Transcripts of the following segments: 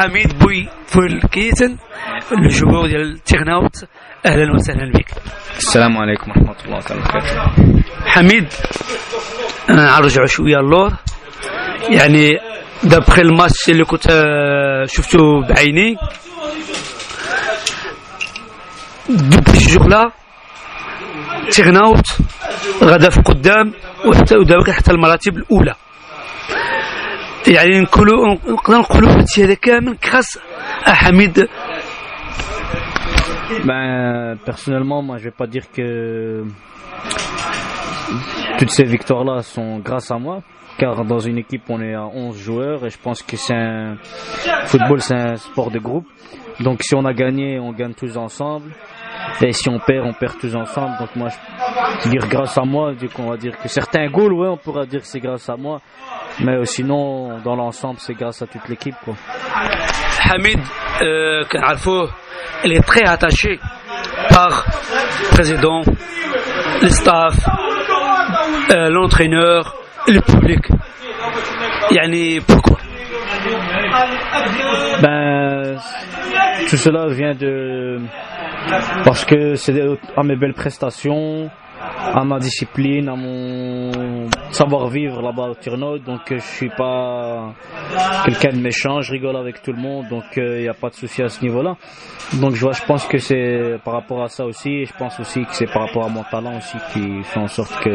حميد بوي فول كيتن الجوار ديال تيغناوت. اهلا وسهلا بك. السلام عليكم ورحمة الله وبركاته. حميد نرجعوا شويه اللور، يعني دابخي الماتش اللي كنت شفته بعيني دوبلي جوغلا تيغناوت غدا في قدام وحتى ودابا حتى المراتب الاولى، يعني نقدر نقولوا هادشي هذا كامل كراس حميد. Ben, personnellement, moi, je vais pas dire que toutes ces victoires-là sont grâce à moi, car dans une équipe, on est à 11 joueurs et je pense que football, c'est un sport de groupe. Donc, si on a gagné, on gagne tous ensemble. Et si on perd tous ensemble. Donc, moi, je dire grâce à moi, on va dire que certains goals, ouais, on pourra dire que c'est grâce à moi. Mais sinon, dans l'ensemble, c'est grâce à toute l'équipe, quoi. Hamid, كنعرفوه il est très attaché par le président, le staff, l'entraîneur, le public. يعني pourquoi? Ben, tout cela vient parce que c'est à mes belles prestations, à ma discipline, à mon savoir-vivre là-bas au Turnhout. Donc je suis pas quelqu'un de méchant, je rigole avec tout le monde, donc il n'y a pas de souci à ce niveau-là. Donc je pense que c'est par rapport à ça aussi, et je pense aussi que c'est par rapport à mon talent aussi qui fait en sorte que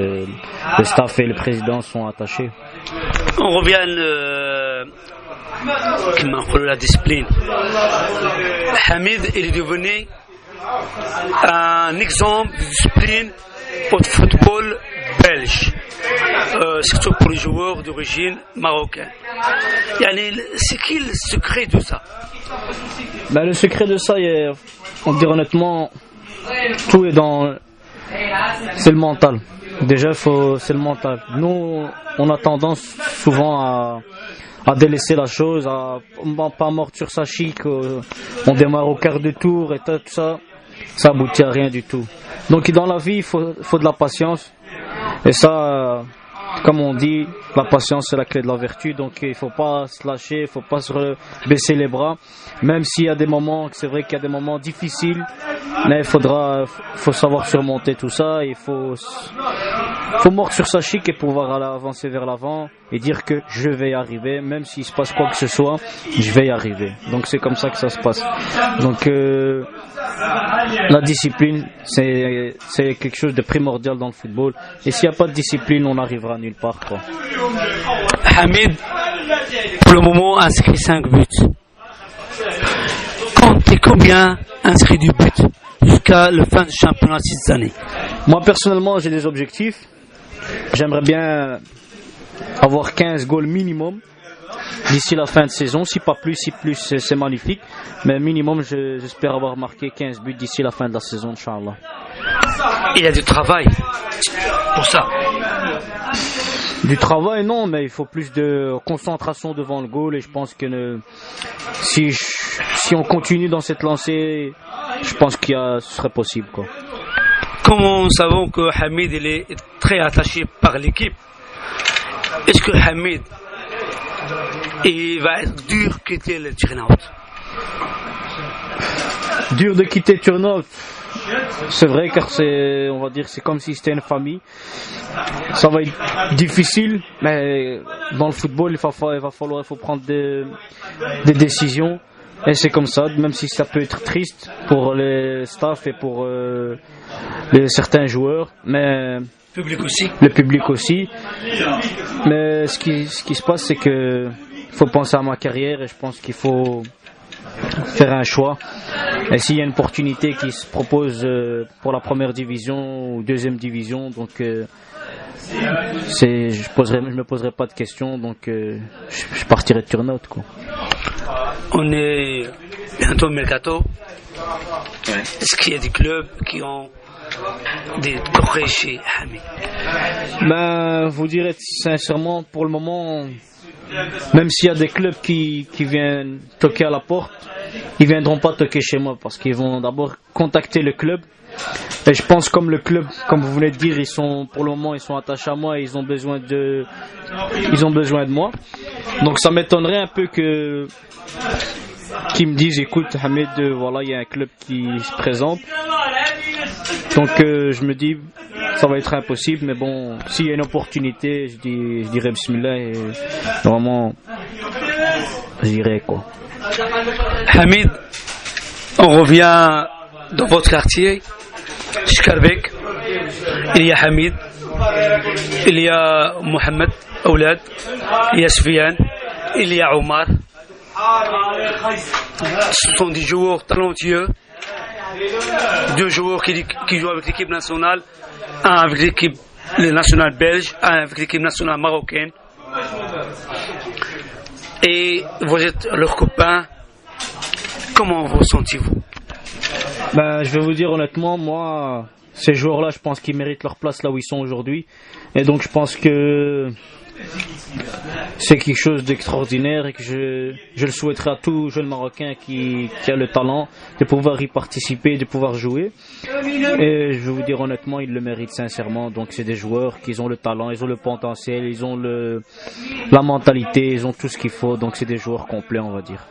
le staff et le président sont attachés. On revient كما نقولوا la discipline. Hamid il est devenu un exemple de discipline au football belge, surtout pour les joueurs d'origine marocaine. C'est qui le secret de ça? Ben, le secret de ça, on dit honnêtement, tout est c'est le mental. Déjà, c'est le mental. Nous, on a tendance souvent à délaisser la chose, à pas mordre sur sa chic, on démarre au quart de tour et tout ça, ça aboutit à rien du tout. Donc dans la vie, il faut de la patience, et ça, comme on dit, la patience c'est la clé de la vertu. Donc il faut pas se lâcher, il faut pas baisser les bras, même s'il y a des moments, c'est vrai qu'il y a des moments difficiles, mais faut savoir surmonter tout ça. Il faut mordre sur sa chic et pouvoir avancer vers l'avant et dire que je vais y arriver, même s'il se passe quoi que ce soit, je vais y arriver. Donc c'est comme ça que ça se passe. Donc la discipline, c'est quelque chose de primordial dans le football. Et s'il n'y a pas de discipline, on n'arrivera nulle part, quoi. Hamid, pour le moment, inscrit 5 buts. Comptez combien inscrit du but jusqu'à la fin du championnat cette année? Moi, personnellement, j'ai des objectifs. J'aimerais bien avoir 15 goals minimum d'ici la fin de saison. Si plus, c'est magnifique. Mais minimum, j'espère avoir marqué 15 buts d'ici la fin de la saison, Inch'Allah. Il y a du travail pour ça. Du travail, non, mais il faut plus de concentration devant le goal. Et je pense que si on continue dans cette lancée, je pense ce serait possible, quoi. Comme nous savons que Hamid il est très attaché par l'équipe, est-ce que Hamid il va être dur de quitter le Turnhout? Dur de quitter Turnhout, c'est vrai, car on va dire c'est comme si c'était une famille. Ça va être difficile, mais dans le football il faut prendre des décisions. Et c'est comme ça, même si ça peut être triste pour les staffs et pour certains joueurs, mais le public aussi. Mais ce qui se passe, c'est que faut penser à ma carrière et je pense qu'il faut faire un choix. Et s'il y a une opportunité qui se propose pour la première division ou deuxième division, donc je me poserai pas de questions, donc je partirai de Turnhout, quoi. On est bientôt au mercato. Ouais. Est-ce qu'il y a des clubs qui ont des courriers chez Hamid? Ben, vous direz sincèrement, pour le moment, même s'il y a des clubs qui viennent toquer à la porte, ils viendront pas toquer chez moi parce qu'ils vont d'abord contacter le club. Et je pense comme le club, comme vous venez de dire, pour le moment ils sont attachés à moi et ils ont besoin de moi. Donc ça m'étonnerait un peu qui me disent écoute Hamid, voilà, il y a un club qui se présente. Donc je me dis ça va être impossible, mais bon, s'il y a une opportunité, je dirais bismillah et vraiment je dirais quoi. Hamid, on revient dans votre quartier, Skarbek. Il y a Hamid, il y a Mohamed Oulad, il y a Sfian, il y a Omar. Ce sont des joueurs talentueux, deux joueurs qui jouent avec l'équipe nationale, un avec l'équipe nationale belge, un avec l'équipe nationale marocaine. Et vous êtes leurs copains. Comment vous sentez-vous? Je vais vous dire honnêtement, moi, ces joueurs-là, je pense qu'ils méritent leur place là où ils sont aujourd'hui. Et donc je pense que c'est quelque chose d'extraordinaire et que je le souhaiterais à tout jeune Marocain qui a le talent de pouvoir y participer, de pouvoir jouer. Et je vais vous dire honnêtement, ils le méritent sincèrement. Donc c'est des joueurs qui ont le talent, ils ont le potentiel, ils ont la mentalité, ils ont tout ce qu'il faut. Donc c'est des joueurs complets, on va dire.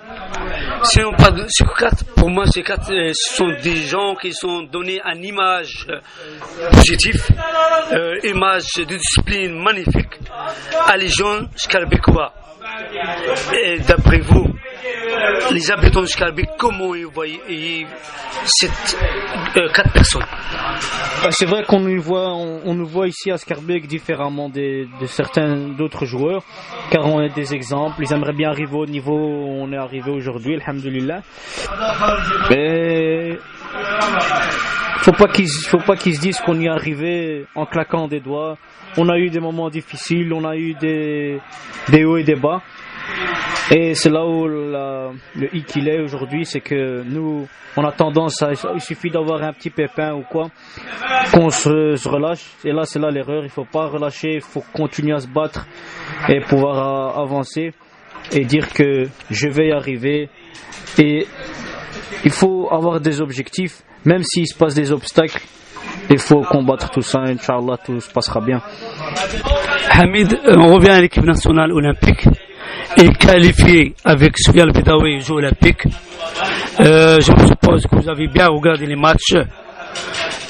Si on parle de ces quatre, pour moi, ces quatre, ce sont des gens qui sont donnés une image positive, image de discipline magnifique à les jeunes Skarbécois. Et d'après vous, les habitants de Skarbek, comment ils voient ces quatre personnes? C'est vrai qu'on nous voit ici à Skarbek différemment de certains d'autres joueurs, car on est des exemples. Ils aimeraient bien arriver au niveau où on est arrivé aujourd'hui, alhamdoulilah. Mais faut pas qu'ils se disent qu'on y est arrivé en claquant des doigts. On a eu des moments difficiles, on a eu des hauts et des bas. Et c'est là où le hic il est aujourd'hui, c'est que nous, on a tendance à, il suffit d'avoir un petit pépin ou quoi, qu'on se relâche. Et là, c'est là l'erreur. Il faut pas relâcher, il faut continuer à se battre et pouvoir avancer et dire que je vais y arriver. Et il faut avoir des objectifs, même s'il se passe des obstacles. Il faut combattre tout ça, Inch'Allah, tout se passera bien. Hamid, on revient à l'équipe nationale olympique. Et qualifié avec Soufiane Bedaoui aux Jeux Olympiques. Je suppose que vous avez bien regardé les matchs.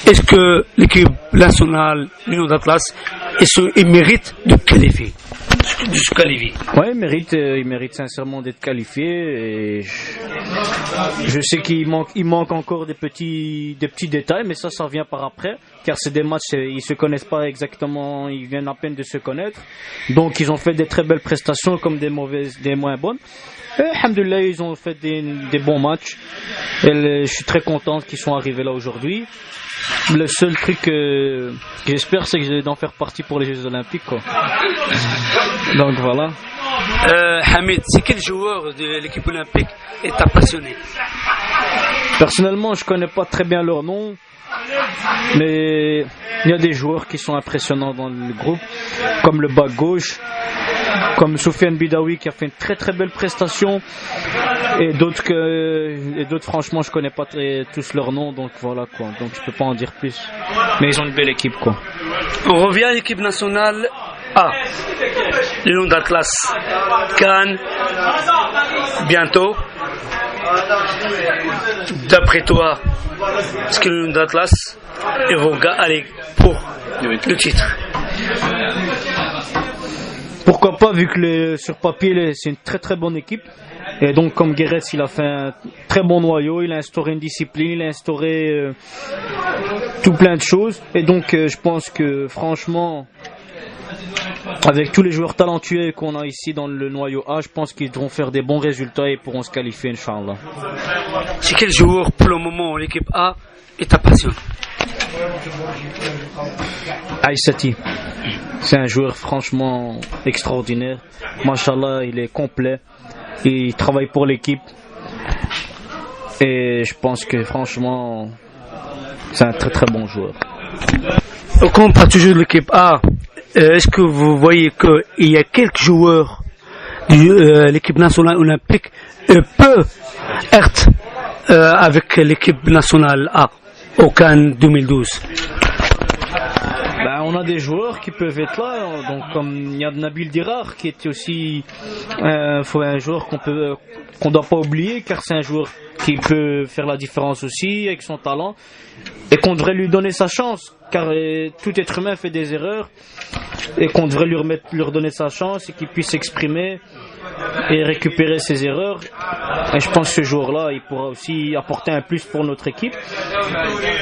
Est-ce que l'équipe nationale, l'Union d'Atlas, il mérite de qualifier? Oui, il mérite sincèrement d'être qualifié. Et je sais qu'il manque encore des petits détails, mais ça revient par après, car c'est des matchs, ils se connaissent pas exactement, ils viennent à peine de se connaître. Donc ils ont fait des très belles prestations comme des mauvaises, des moins bonnes. Et alhamdoulilah, ils ont fait des bons matchs. Et je suis très content qu'ils sont arrivés là aujourd'hui. Le seul truc que j'espère, c'est que je vais en faire partie pour les Jeux Olympiques, quoi. Donc voilà. Hamid, c'est quel joueur de l'équipe olympique est passionné? Personnellement, je connais pas très bien leur nom, mais il y a des joueurs qui sont impressionnants dans le groupe, comme le bas gauche, comme Soufiane Bedaoui qui a fait une très très belle prestation, et d'autres franchement je connais pas tous leurs noms, donc voilà quoi, donc je peux pas en dire plus, mais ils ont une belle équipe quoi. On revient à l'équipe nationale A, l'Union d'Atlas, Cannes, bientôt. D'après toi, est-ce que l'Union d'Atlas va aller pour le titre? Pourquoi pas, vu que sur papier c'est une très très bonne équipe. Et donc comme Guéret, il a fait un très bon noyau, il a instauré une discipline, il a instauré tout plein de choses. Et donc je pense que franchement, avec tous les joueurs talentueux qu'on a ici dans le noyau A, je pense qu'ils devront faire des bons résultats et pourront se qualifier, Inch'Allah. C'est quel joueur pour le moment l'équipe A est ta passion? Aïssati, c'est un joueur franchement extraordinaire. Mashallah, il est complet, il travaille pour l'équipe et je pense que franchement c'est un très très bon joueur. Quand on parle toujours de l'équipe A, est-ce que vous voyez qu'il y a quelques joueurs de l'équipe nationale olympique peut être avec l'équipe nationale A au Cannes 2012? on a des joueurs qui peuvent être là, donc comme il y a Nabil Dirar qui était aussi un joueur qu'on doit pas oublier, car c'est un joueur qui peut faire la différence aussi avec son talent et qu'on devrait lui donner sa chance, car tout être humain fait des erreurs et qu'on devrait lui donner sa chance et qu'il puisse s'exprimer et récupérer ses erreurs. Et je pense que ce joueur-là, il pourra aussi apporter un plus pour notre équipe.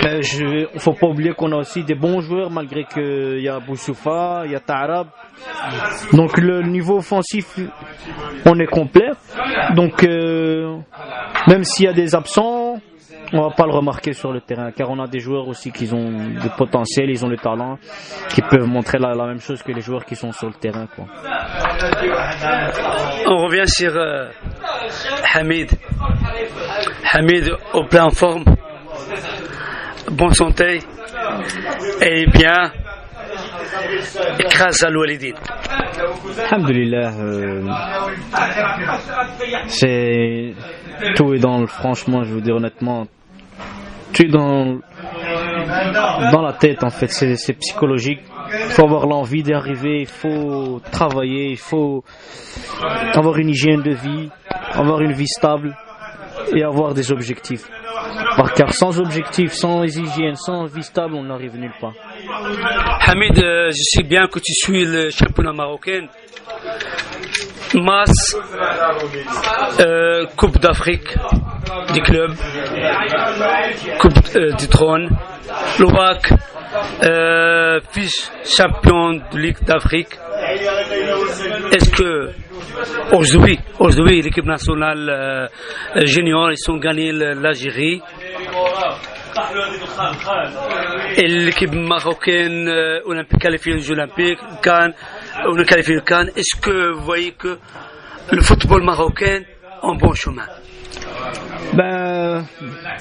Il ne faut pas oublier qu'on a aussi des bons joueurs, malgré qu'il y a Boussoufa, il y a Ta'arab. Donc le niveau offensif, on est complet. Donc même s'il y a des absents, on va pas le remarquer sur le terrain, car on a des joueurs aussi qui ont du potentiel, ils ont le talent, qui peuvent montrer la même chose que les joueurs qui sont sur le terrain, quoi. On revient sur Hamid. Hamid au plein forme, bonne santé et bien écrase Al-Walidine. Alhamdulillah, c'est tout est franchement, je vous dis honnêtement, tout est dans la tête en fait, c'est psychologique. Il faut avoir l'envie d'y arriver, il faut travailler, il faut avoir une hygiène de vie, avoir une vie stable et avoir des objectifs. Car sans objectif, sans hygiène, sans vie stable, on n'arrive nulle part. Hamid, je sais bien que tu suis le championnat marocain. Masse, Coupe d'Afrique des clubs, Coupe du Trône, l'OAC, vice-champion de Ligue d'Afrique. Est-ce que aujourd'hui l'équipe nationale junior, ils ont gagné l'Algérie et l'équipe marocaine olympique qualifiée aux Jeux Olympiques, on est qualifié le Cannes. Est-ce que vous voyez que le football marocain est en bon chemin? Ben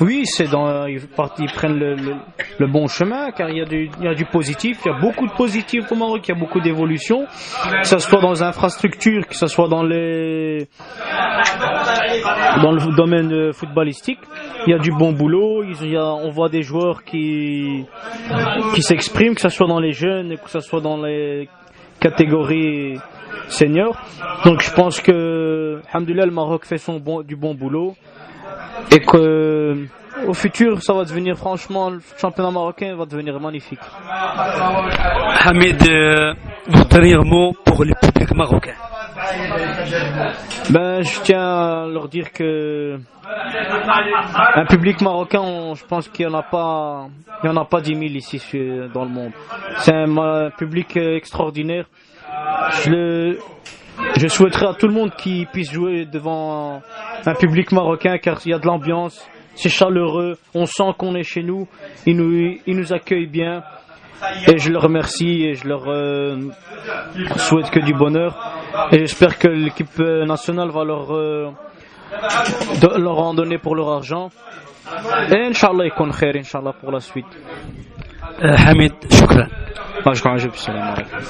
oui, ils prennent le bon chemin, car il y a du positif, il y a beaucoup de positif au Maroc, il y a beaucoup d'évolution, que ce soit dans les infrastructures, que ce soit dans le domaine footballistique, il y a du bon boulot, on voit des joueurs qui s'expriment, que ce soit dans les jeunes, que ce soit dans les catégories seniors. Donc je pense que alhamdoulilah, le Maroc fait du bon boulot et que au futur ça va devenir, franchement, le championnat marocain va devenir magnifique. Hamid, votre dernier mot pour le public marocain? Ben je tiens à leur dire que un public marocain, je pense qu'il y en a pas 10 000 ici dans le monde. C'est un public extraordinaire. Je souhaiterais à tout le monde qui puisse jouer devant un public marocain, car il y a de l'ambiance, c'est chaleureux, on sent qu'on est chez nous, ils nous accueillent bien, et je leur remercie et je leur souhaite que du bonheur, et j'espère que l'équipe nationale va leur en donner pour leur argent, et Inch'Allah يكون خير Inch'Allah pour la suite. Hamid, shukran. Moi je crois que je